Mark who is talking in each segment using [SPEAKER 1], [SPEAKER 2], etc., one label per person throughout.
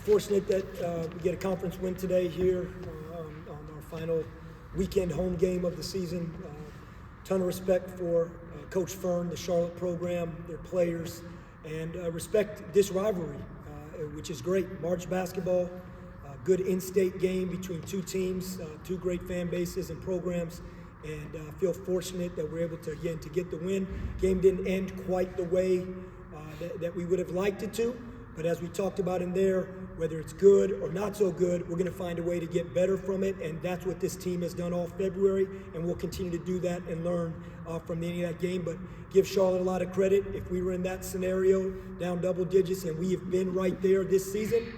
[SPEAKER 1] Fortunate that we get a conference win today here on our final weekend home game of the season. Ton of respect for Coach Fern, the Charlotte program, their players, and respect this rivalry, which is great. March basketball, good in-state game between two teams, two great fan bases and programs, and feel fortunate that we're able to, again, to get the win. Game didn't end quite the way that we would have liked it to, but as we talked about in there, whether it's good or not so good, we're going to find a way to get better from it, and that's what this team has done all February, and we'll continue to do that and learn from the end of that game. But give Charlotte a lot of credit. If we were in that scenario, down double digits, and we have been right there this season,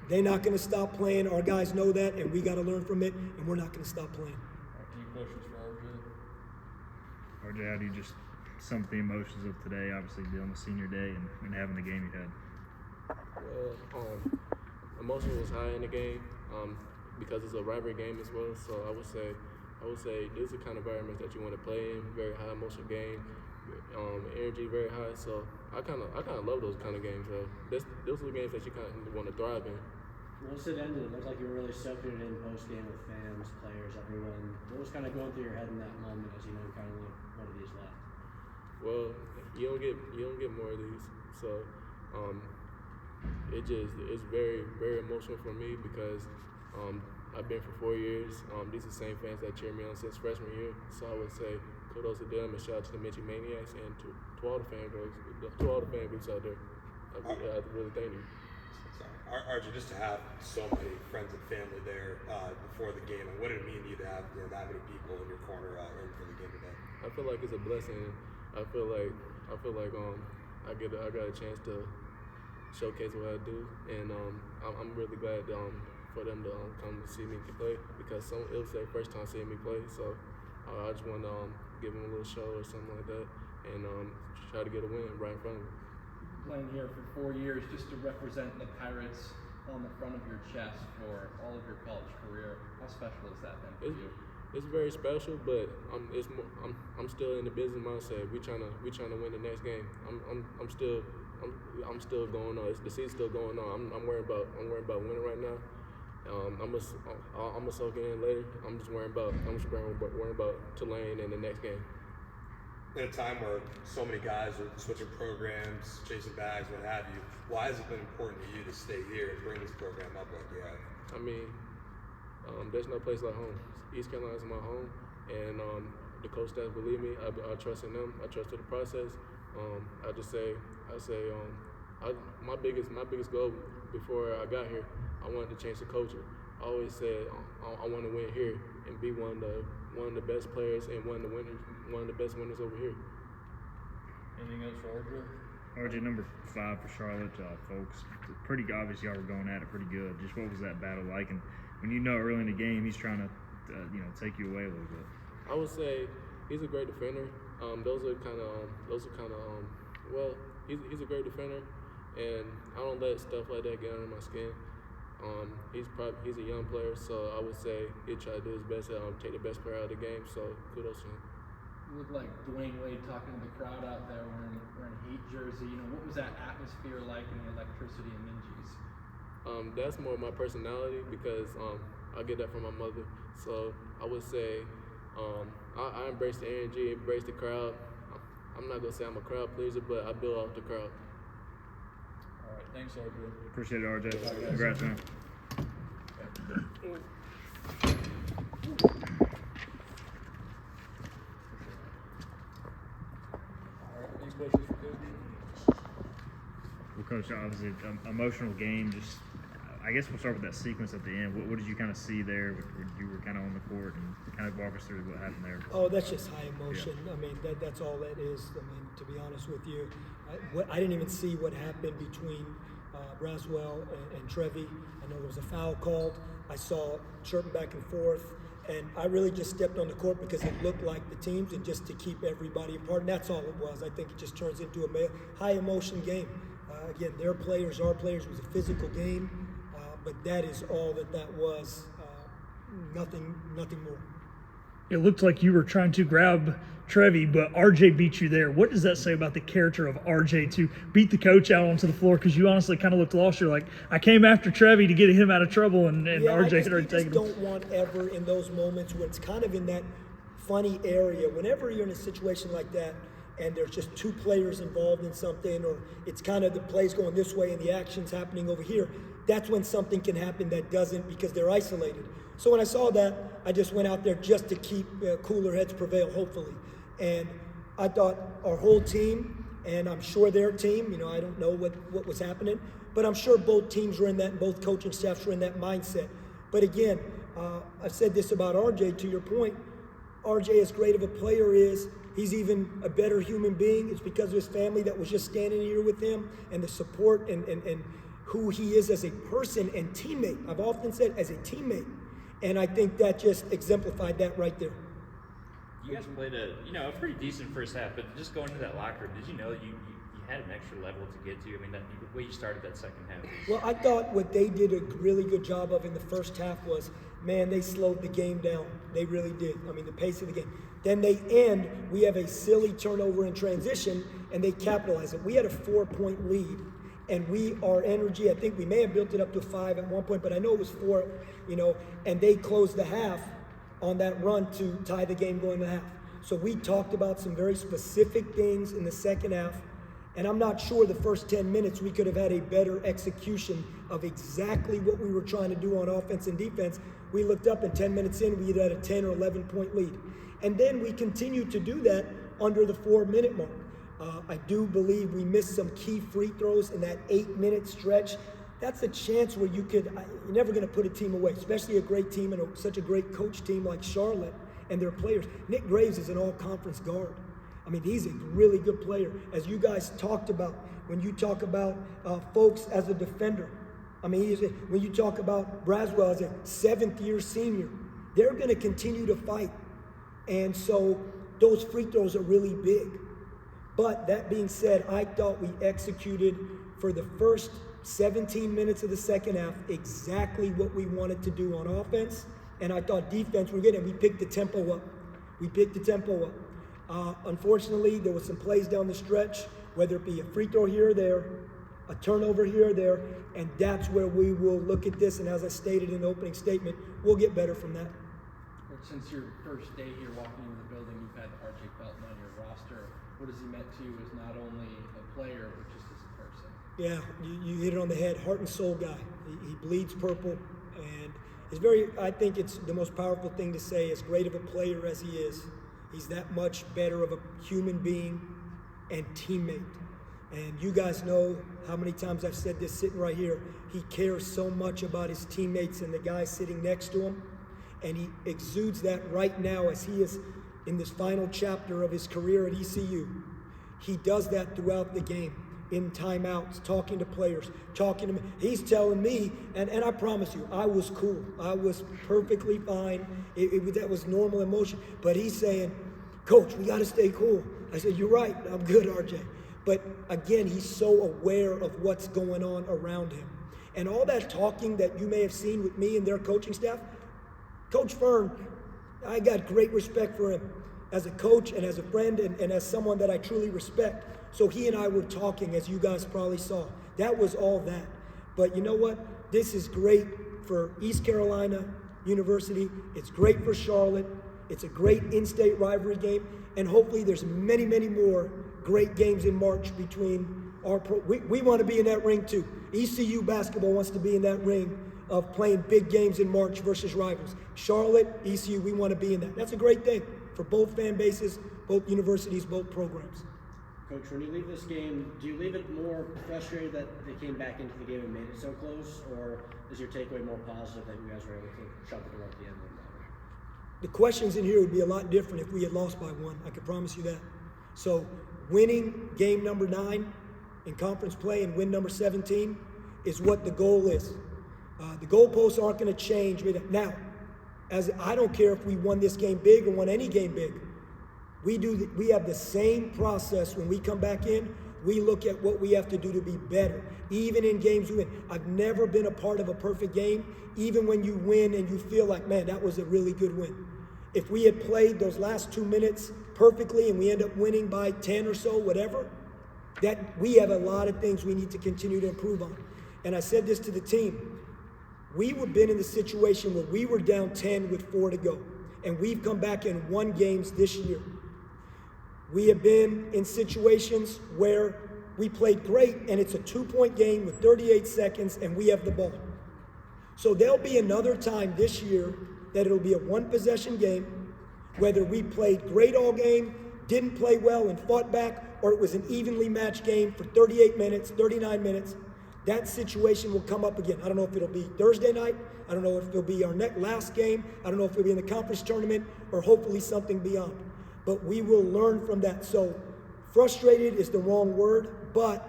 [SPEAKER 1] they're not going to stop playing. Our guys know that, and we got to learn from it, and we're not going to stop playing.
[SPEAKER 2] Any questions for RJ?
[SPEAKER 3] RJ, how do you just sum up the emotions of today, obviously on the senior day and having the game you had?
[SPEAKER 4] Well, emotion was high in the game because it's a rivalry game as well. So I would say this is the kind of environment that you want to play in. Very high emotional game, energy very high. So I kind of love those kind of games. Those are the games that you kind of want to thrive in.
[SPEAKER 5] Once it ended, it looked like you were really soaking it in post game with fans, players, everyone. What was kind of going through your head in that moment as you know kind of like one of these left?
[SPEAKER 4] Well, you don't get more of these. So it's very, very emotional for me because I've been for 4 years. These are the same fans that cheered me on since freshman year. So I would say kudos to them and shout out to the Minchie Maniacs and to all the fan groups out there. I really thank you.
[SPEAKER 6] RJ, just to have so many friends and family there before the game, and what did it mean to you to have that many people in your corner in for the game today?
[SPEAKER 4] I feel like it's a blessing. I feel like I got a chance to showcase what I do, and I'm really glad for them to come to see me play because it was their first time seeing me play. So I just want to give them a little show or something like that, and try to get a win right in front of me.
[SPEAKER 2] Playing here for 4 years just to represent the Pirates on the front of your chest for all of your college career. How special has that been for you?
[SPEAKER 4] It's very special, but I'm still in the business mindset. We trying to win the next game. I'm still going on. The season's still going on. I'm worried about winning right now. I'm gonna soak it in later. I'm just worrying about Tulane in the next game.
[SPEAKER 6] In a time where so many guys are switching programs, chasing bags, what have you, why has it been important to you to stay here and bring this program up like you have?
[SPEAKER 4] I mean, there's no place like home. East Carolina is my home, and the coach staff believe me. I trust in them. I trust in the process. My biggest goal before I got here, I wanted to change the culture. I always said I want to win here and be one of the best players and one of the best winners over here.
[SPEAKER 2] Anything else for RJ?
[SPEAKER 3] RJ, number 5 for Charlotte, folks. Pretty obvious y'all were going at it pretty good. Just what was that battle like? And when you know early in the game he's trying to take you away a little bit.
[SPEAKER 4] I would say he's a great defender. He's a great defender, and I don't let stuff like that get under my skin. He's a young player, so I would say he'll try to do his best to take the best player out of the game. So kudos to him.
[SPEAKER 2] You look like Dwayne Wade talking to the crowd out there wearing a Heat jersey. What was that atmosphere like in the electricity in Minji's?
[SPEAKER 4] That's more my personality because I get that from my mother. So I would say I embrace the energy, embrace the crowd. I'm not gonna say I'm a crowd pleaser, but I build off the crowd.
[SPEAKER 2] All right, thanks, RJ.
[SPEAKER 3] Appreciate it, RJ. Congrats, man.
[SPEAKER 2] Any questions for Coach?
[SPEAKER 3] Well, Coach, obviously, emotional game. Just, I guess we'll start with that sequence at the end. What did you kind of see there when you were kind of on the court, and kind of walk us through what happened there?
[SPEAKER 1] Oh, that's just high emotion.
[SPEAKER 3] Yeah.
[SPEAKER 1] I mean, that's all that is. I mean, to be honest with you, I didn't even see what happened between Braswell and Trevi. I know there was a foul called. I saw chirping back and forth, and I really just stepped on the court because it looked like the teams and just to keep everybody apart. And that's all it was. I think it just turns into a high emotion game. Again, their players, our players. It was a physical game, but that is all that was. Nothing more.
[SPEAKER 7] it looked like you were trying to grab Trevi, but RJ beat you there. What does that say about the character of RJ to beat the coach out onto the floor? Because you honestly kind of looked lost. You're like, I came after Trevi to get him out of trouble, and RJ had already taken him.
[SPEAKER 1] You just don't want ever in those moments where it's kind of in that funny area. Whenever you're in a situation like that and there's just two players involved in something, or it's kind of the play's going this way and the action's happening over here, that's when something can happen that doesn't, because they're isolated. So when I saw that, I just went out there just to keep cooler heads prevail, hopefully. And I thought our whole team, and I'm sure their team, I don't know what was happening, but I'm sure both teams were in that, and both coaching staffs were in that mindset. But again, I've said this about RJ, to your point. RJ, as great of a player is, he's even a better human being. It's because of his family that was just standing here with him, and the support and who he is as a person and teammate. I've often said as a teammate. And I think that just exemplified that right there.
[SPEAKER 8] You guys played a pretty decent first half, but just going to that locker room, did you know you had an extra level to get to? I mean, the way you started that second half.
[SPEAKER 1] Well, I thought what they did a really good job of in the first half was, man, they slowed the game down. They really did. I mean, the pace of the game. Then we have a silly turnover in transition, and they capitalize it. We had a 4-point lead, and our energy, I think we may have built it up to 5 at one point, but I know it was 4, and they closed the half on that run to tie the game going to half. So we talked about some very specific things in the second half, and I'm not sure the first 10 minutes we could have had a better execution of exactly what we were trying to do on offense and defense. We looked up, and 10 minutes in, we had a 10 or 11-point lead. And then we continued to do that under the 4-minute mark. I do believe we missed some key free throws in that 8-minute stretch. That's a chance where you're never going to put a team away, especially a great team and such a great coach team like Charlotte and their players. Nick Graves is an all-conference guard. I mean, he's a really good player. As you guys talked about, when you talk about folks as a defender, I mean, when you talk about Braswell as a 7th-year senior, they're going to continue to fight. And so those free throws are really big. But that being said, I thought we executed for the first 17 minutes of the second half exactly what we wanted to do on offense. And I thought defense, we picked the tempo up. Unfortunately, there was some plays down the stretch, whether it be a free throw here or there, a turnover here or there, and that's where we will look at this. And as I stated in the opening statement, we'll get better from that.
[SPEAKER 2] Since your first day here walking into the building, you've had RJ Felton on your roster. What has he meant to you as not only a player, but just as a person?
[SPEAKER 1] Yeah, you hit it on the head. Heart and soul guy. He bleeds purple, and I think it's the most powerful thing to say. As great of a player as he is, he's that much better of a human being and teammate. And you guys know how many times I've said this sitting right here. He cares so much about his teammates and the guy sitting next to him. And he exudes that right now as he is in this final chapter of his career at ECU. He does that throughout the game, in timeouts, talking to players, talking to me. He's telling me, and I promise you, I was cool. I was perfectly fine. That was normal emotion. But he's saying, Coach, we got to stay cool. I said, you're right. I'm good, RJ. But again, he's so aware of what's going on around him. And all that talking that you may have seen with me and their coaching staff, Coach Fern, I got great respect for him as a coach and as a friend and as someone that I truly respect. So he and I were talking, as you guys probably saw. That was all that. But you know what? This is great for East Carolina University. It's great for Charlotte. It's a great in-state rivalry game. And hopefully there's many, many more great games in March between we want to be in that ring too. ECU basketball wants to be in that ring of playing big games in March versus rivals. Charlotte, ECU, we want to be in that. That's a great thing for both fan bases, both universities, both programs.
[SPEAKER 5] Coach, when you leave this game, do you leave it more frustrated that they came back into the game and made it so close, or is your takeaway more positive that you guys were able to shut the door at the end of that?
[SPEAKER 1] The questions in here would be a lot different if we had lost by 1. I can promise you that. So winning game number 9 in conference play and win number 17 is what the goal is. The goalposts aren't going to change. Now, I don't care if we won this game big or won any game big. We have the same process when we come back in. We look at what we have to do to be better, even in games we win. I've never been a part of a perfect game, even when you win and you feel like, man, that was a really good win. If we had played those last 2 minutes perfectly and we end up winning by 10 or so, whatever, that we have a lot of things we need to continue to improve on. And I said this to the team. We have been in the situation where we were down 10 with 4 to go, and we've come back and won games this year. We have been in situations where we played great, and it's a 2-point game with 38 seconds, and we have the ball. So there'll be another time this year that it'll be a 1-possession game, whether we played great all game, didn't play well and fought back, or it was an evenly matched game for 38 minutes, 39 minutes. That situation will come up again. I don't know if it'll be Thursday night. I don't know if it'll be our last game. I don't know if it'll be in the conference tournament or hopefully something beyond. But we will learn from that. So frustrated is the wrong word, but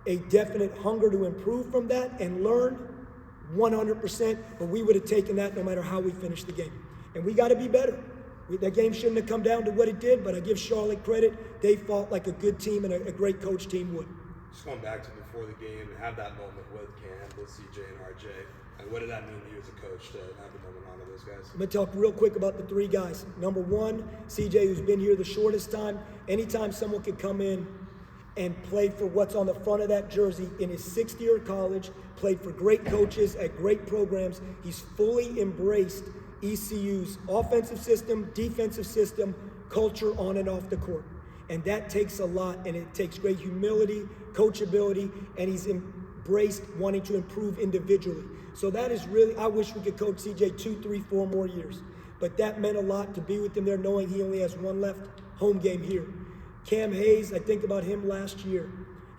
[SPEAKER 1] a definite hunger to improve from that and learn 100%. But we would have taken that no matter how we finished the game. And we got to be better. That game shouldn't have come down to what it did, but I give Charlotte credit. They fought like a good team and a great coach team would.
[SPEAKER 6] Just going back to before the game, and have that moment with Cam, with CJ and RJ, and what did that mean to you as a coach to have the moment on to those guys?
[SPEAKER 1] I'm going to talk real quick about the 3 guys. Number 1, CJ, who's been here the shortest time. Anytime someone could come in and play for what's on the front of that jersey in his 6th year of college, played for great coaches at great programs, he's fully embraced ECU's offensive system, defensive system, culture on and off the court. And that takes a lot, and it takes great humility, coachability, and he's embraced wanting to improve individually. So that is really, I wish we could coach CJ 2, 3, 4 more years. But that meant a lot to be with him there, knowing he only has 1 left home game here. Cam Hayes, I think about him last year.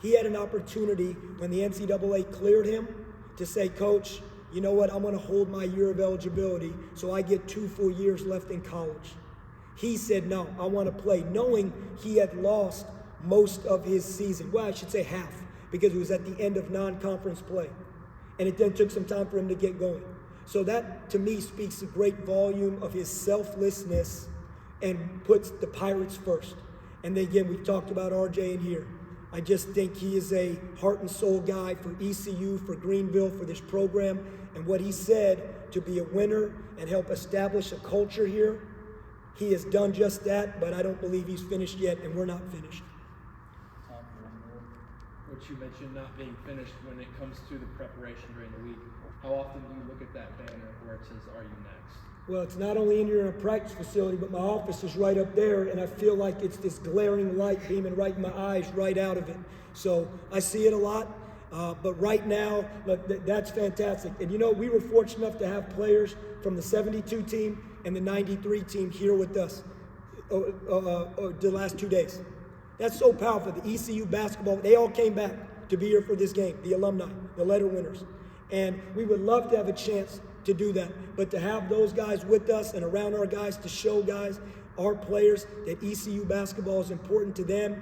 [SPEAKER 1] He had an opportunity when the NCAA cleared him to say, Coach, you know what, I'm going to hold my year of eligibility so I get 2 full years left in college. He said, no, I want to play, knowing he had lost most of his season. Well, I should say half, because it was at the end of non-conference play. And it then took some time for him to get going. So that, to me, speaks a great volume of his selflessness and puts the Pirates first. And then again, we've talked about RJ in here. I just think he is a heart and soul guy for ECU, for Greenville, for this program. And what he said, to be a winner and help establish a culture here, he has done just that, but I don't believe he's finished yet, and we're not finished.
[SPEAKER 2] Which you mentioned not being finished when it comes to the preparation during the week. How often do you look at that banner where it says, "Are you next"?
[SPEAKER 1] Well, it's not only in your practice facility, but my office is right up there, and I feel like it's this glaring light beaming right in my eyes, right out of it. So I see it a lot, but right now, look, that's fantastic. And you know, we were fortunate enough to have players from the 72 team and the 93 team here with us the last 2 days. That's so powerful. The ECU basketball, they all came back to be here for this game, the alumni, the letter winners. And we would love to have a chance to do that. But to have those guys with us and around our guys to show guys, our players, that ECU basketball is important to them,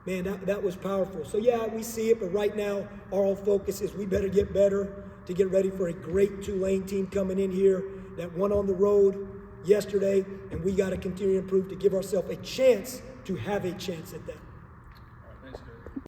[SPEAKER 1] man, that was powerful. So yeah, we see it, but right now our whole focus is we better get better to get ready for a great Tulane team coming in here that won on the road yesterday, and we got to continue to improve to give ourselves a chance to have a chance at that.